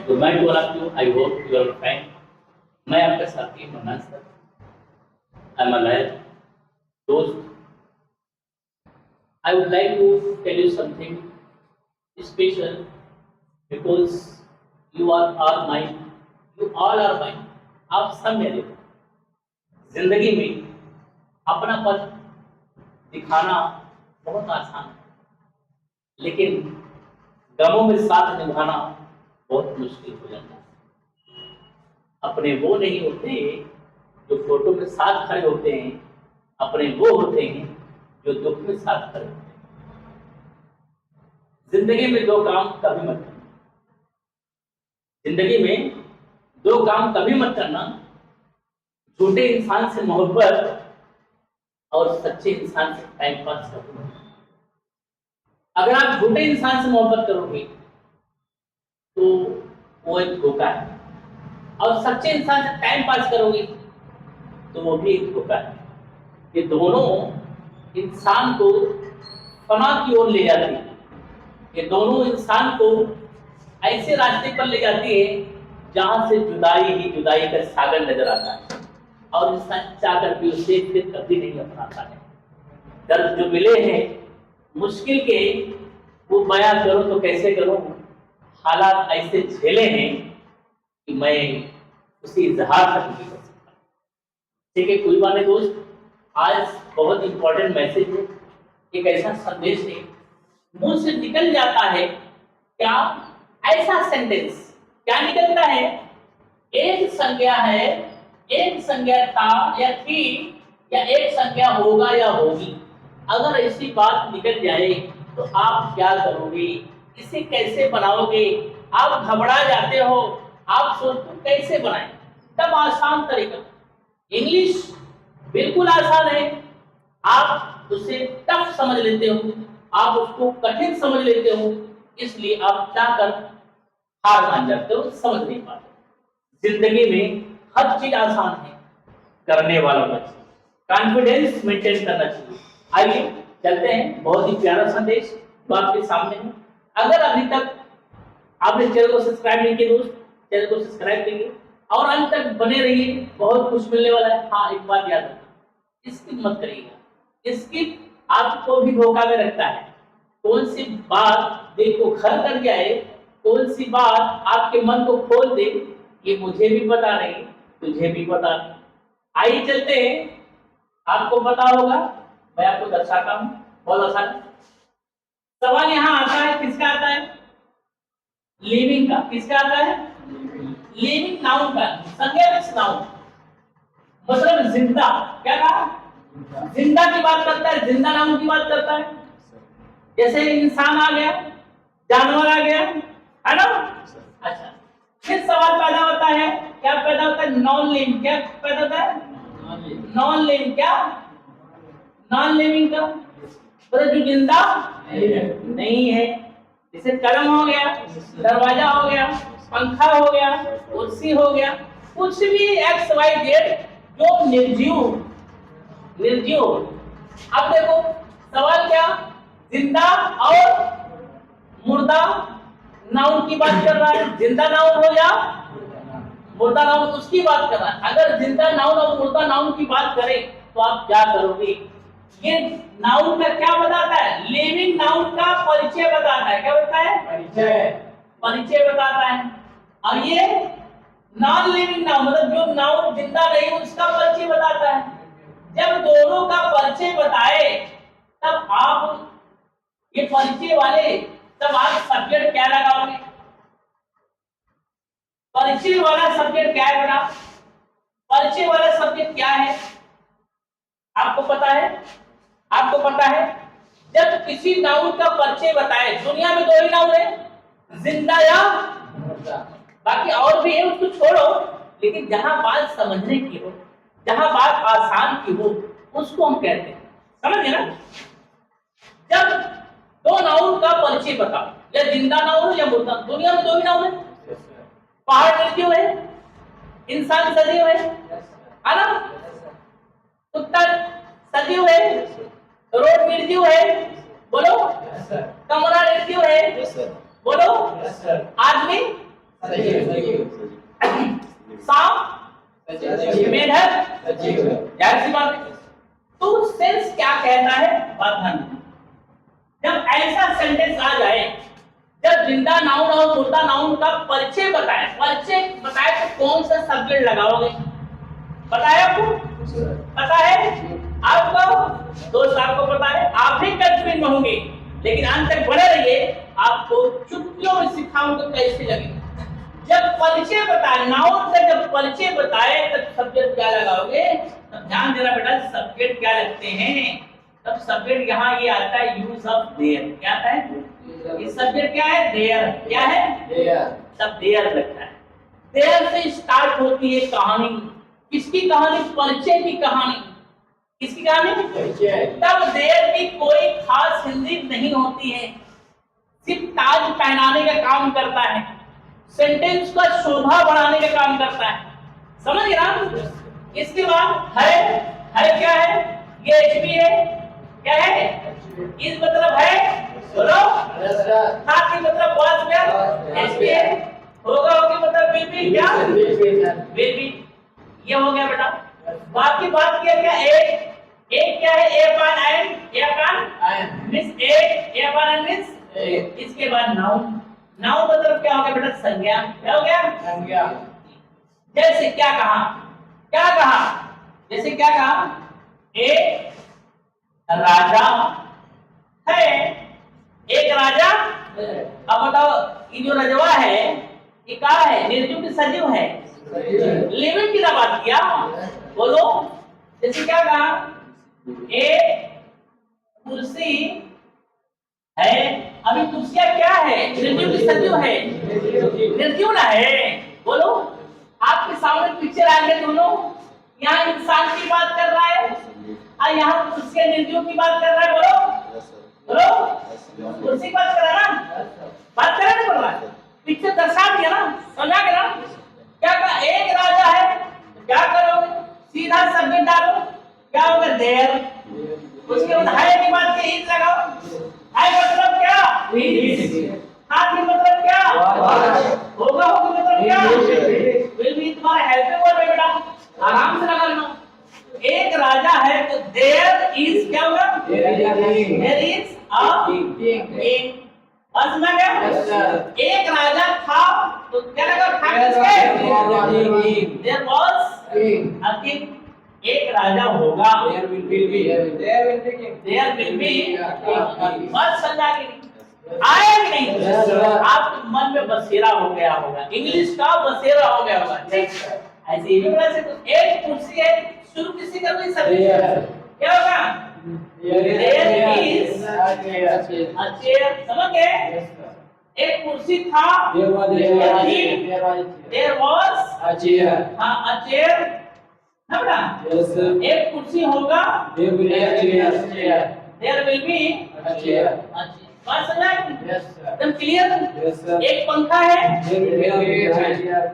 Good morning to all of you. I hope you are fine. मैं आपका साथी Mannan sir. I am alive दोस्त। I would like to tell you something special because you are all mine. You all are mine. आप सब मेरे हो। जिंदगी में अपनापन दिखाना बहुत आसान है, लेकिन गमों में साथ निभाना बहुत मुश्किल हो जाता है। अपने वो नहीं होते जो फोटो में साथ खड़े होते हैं, अपने वो होते हैं जो दुख में साथ खड़े होते हैं। जिंदगी में दो काम कभी मत करना। जिंदगी में दो काम कभी मत करना, झूठे इंसान से मोहब्बत और सच्चे इंसान से टाइम पास करना। अगर आप झूठे इंसान से मोहब्बत करोगे तो वो एक धोखा है, और सच्चे इंसान से टाइम पास करोगे तो वो भी एक धोखा है। ये दोनों इंसान को फना की ओर ले जाती है। ये दोनों इंसान को ऐसे रास्ते पर ले जाती है जहां से जुदाई ही जुदाई का सागर नजर आता है, और इंसान चाहकर भी उसे फिर कभी नहीं अपनाता है। दर्द जो मिले हैं मुश्किल के, वो बयां करूं तो कैसे करूं। हालात ऐसे झेले हैं कि मैं उसे इजहार तक नहीं कर सकता। ठीक है, कोई बात नहीं दोस्त। आज बहुत इंपॉर्टेंट मैसेज है, एक ऐसा संदेश है, मुंह से निकल जाता है क्या ऐसा सेंटेंस, क्या निकलता है? एक संज्ञा है, एक संज्ञा था या थी, या एक संज्ञा होगा या होगी। अगर ऐसी बात निकल जाए तो आप क्या करोगे? इसे कैसे बनाओगे? आप घबरा जाते हो, आप सोचते हो कैसे बनाएं। तब आसान तरीका, इंग्लिश बिल्कुल आसान है। आप उसे टफ समझ लेते हो, आप उसको कठिन समझ लेते हो, इसलिए आप चाहकर हार मान जाते हो, समझ नहीं पाते। जिंदगी में हर चीज आसान है, करने वाला बच्चे कॉन्फिडेंस मेंटेन करना चाहिए। आइए चलते हैं, बहुत ही प्यारा संदेश तो आपके सामने है। अगर अभी तक आपने चैनल को सब्सक्राइब नहीं किया दोस्त, चैनल को सब्सक्राइब करिए और अंत तक बने रहिए, बहुत कुछ मिलने वाला है। हाँ, एक बात याद रखना, स्किप मत करिएगा। स्किप आपको भी धोखा में रखता है। कौन सी बात दिल को घर कर जाए, कौन सी बात आपके मन को खोल दे, ये मुझे भी पता नहीं, तुझे भी पता नहीं। आइए चलते हैं, आपको पता होगा, मैं आपको दर्शाता हूँ। बहुत आसान सवाल यहाँ आता है, किसका आता है? लिविंग का। किसका आता है? लिविंग नाउन का, संज्ञा नाउन, मतलब जिंदा। क्या कहा? जिंदा की बात करता है, जिंदा नाउन की बात करता है। जैसे इंसान आ गया, जानवर आ गया, है ना? अच्छा, फिर सवाल पैदा होता है, क्या पैदा होता है? Non living. क्या पैदा होता है? Non living. क्या? नॉन लिविंग का मतलब जो जिंदा नहीं है। जैसे कलम हो गया, दरवाजा हो गया, पंखा हो गया, कुर्सी हो गया, कुछ भी एक्स वाई जेड जो निर्जीव। निर्जीव। अब देखो सवाल क्या, जिंदा और मुर्दा नाउन की बात कर रहा है। जिंदा नाउन हो या मुर्दा नाउन, उसकी बात कर रहा है। अगर जिंदा नाउन और मुर्दा नाउन की बात करें तो आप क्या करोगे? ये नाउन का क्या बताता है? लिविंग नाउन का परिचय बताता है। क्या बताता है? परिचय। परिचय बताता है। और ये नॉन लिविंग नाउन मतलब जो नाउन जिंदा नहीं उसका परिचय बताता है। जब दोनों का परिचय बताए तब आप ये परिचय वाले, तब आप सब्जेक्ट क्या लगाओगे? परिचय वाला सब्जेक्ट क्या है बेटा? परिचय वाला सब्जेक्ट क्या है? आपको पता है? आपको पता है, जब किसी नाउन का परिचय बताए, दुनिया में दो ही नाउन है, जिंदा या मुर्दा। बाकी और भी है, उसको छोड़ो, लेकिन जहां बात समझने की हो, जहां बात आसान की हो, उसको हम कहते हैं। समझ गए ना? जब दो नाउन का परिचय बताओ, या जिंदा नाउन या मुर्दा, दुनिया में दो ही नाउन है। पहाड़ निर्जीव है, इंसान सजीव है ना? कुत्ता सजीव है, रोड निर्जीव है, बोलो। कमरा निर्जीव है, बोलो। आदमी सांप, मेढक, जाहिर सी बात है। तो सेंस क्या कहता है, बात ध्यान देना। जब ऐसा सेंटेंस आ जाए, जब जिंदा नाउन और मुर्दा नाउन का परिचय बताए तो कौन सा सब्जेक्ट लगाओगे? बताया आपको? पता है आपको? दोस्त आपको पता है, आप भी कंफ्यूज में होंगे, लेकिन अंत तक बने रहिए। आपको चुटकियों में सिखाऊंगा कैसे लगे। जब परिचय बताए, नाउन का जब परिचय बताए तब सब्जेक्ट क्या लगाओगे? तब ध्यान देना बेटा, सब्जेक्ट क्या लगते हैं? तब सब्जेक्ट यहाँ ये आता है यूज ऑफ देयर। क्या आता है? ये सब्जेक्ट क्या है? देयर। क्या है? देयर। तब देयर लगता है। देयर से स्टार्ट होती है कहानी। किसकी कहानी? परिचय की कहानी। किसकी कहानी? परिचय। तब देयर की कोई खास हिंदी नहीं होती है, सिर्फ ताज पहनाने का काम करता है, सेंटेंस का शोभा बढ़ाने का काम करता है। समझ गए ना? इसके बाद है क्या है? ये एचपी है। क्या है? इस मतलब है, बोलो। साथ ही मतलब वाज क्या? एचपी है। होगा मतलब विल बी। क्या? Will be. ये हो गया बेटा। बाकी बात किया क्या? एक क्या है? A upon and means a upon and means. इसके बाद नाउन मतलब क्या हो गया बेटा? संज्ञा। क्या हो गया? संज्ञा। जैसे क्या कहा? जैसे क्या कहा? एक राजा है। एक राजा। अब बताओ, ये जो रजवा है ये क्या है? निर्जीव की सजीव है? लिविंग की बात किया। बोलो। जैसे क्या कहा? एक कुर्सी है। अभी कुर्सियां क्या है? निर्जीव की सजीव है? निर्जीव ना है। बोलो। आपके सामने पिक्चर आ गए दोनों, यहाँ इंसान की बात कर रहा है और यहाँ कुर्सी निर्जीव की बात कर रहा है। बोलो कुर्सी की बात कर रहा है ना? बात कर रहा नहीं, बोल रहा है। पिक्चर दर्शा दिया ना, समझा गया ना? क्या कहा? एक राजा है। क्या करोगे? सीधा सब्जेक्ट डालो। क्या होगा? देयर। उसके बाद है की बात के इज लगाओ। है मतलब क्या? हाथ की मतलब क्या? होगा मतलब क्या? विल बी तुम्हारा हेल्पिंग वर्ब है बेटा, आराम से लगा लेना। एक राजा है तो देयर इज क्या होगा? There is a king. बस ना क्या? एक राजा था तो क्या लगा? था किसके? There was a king. एक राजा होगा, देयर विल बी बस समझा के नहीं आया कि नहीं? आपके मन में बसेरा हो गया होगा, इंग्लिश का बसेरा हो गया होगा। ऐसे ही बोला से तो एक कुर्सी है, शुरू किसी का भी सभी क्या होगा? There is a chair. समझ गए? एक कुर्सी था, देयर वाज अ चेयर। हां, अ चेयर ना बेटा? Yes sir. एक कुर्सी होगा, there will be a chair. There will be a chair. बात समझा? Yes sir. एकदम क्लियर? Yes sir. एक पंखा है, there will be a chair.